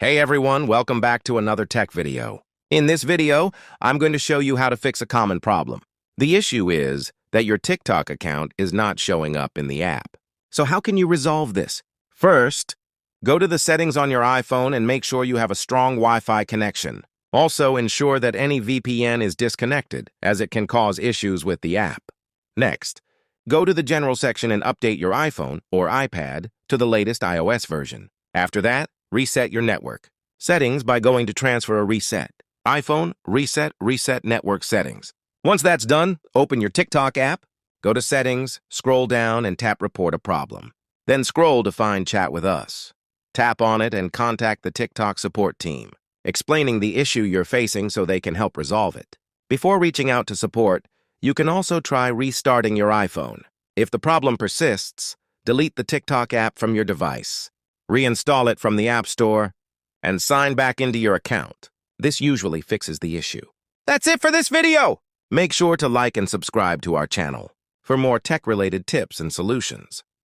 Hey everyone, welcome back to another tech video. In this video, I'm going to show you how to fix a common problem. The issue is that your TikTok account is not showing up in the app. So how can you resolve this? First, go to the settings on your iPhone and make sure you have a strong Wi-Fi connection. Also, ensure that any VPN is disconnected, as it can cause issues with the app. Next, go to the General section and update your iPhone or iPad to the latest iOS version. After that, reset your network. Settings by going to Transfer or Reset. iPhone, Reset Network Settings. Once that's done, open your TikTok app, go to Settings, scroll down, and tap Report a Problem. Then scroll to find Chat with Us. Tap on it and contact the TikTok support team, explaining the issue you're facing so they can help resolve it. Before reaching out to support, you can also try restarting your iPhone. If the problem persists, delete the TikTok app from your device. Reinstall it from the App Store, and sign back into your account. This usually fixes the issue. That's it for this video! Make sure to like and subscribe to our channel for more tech-related tips and solutions.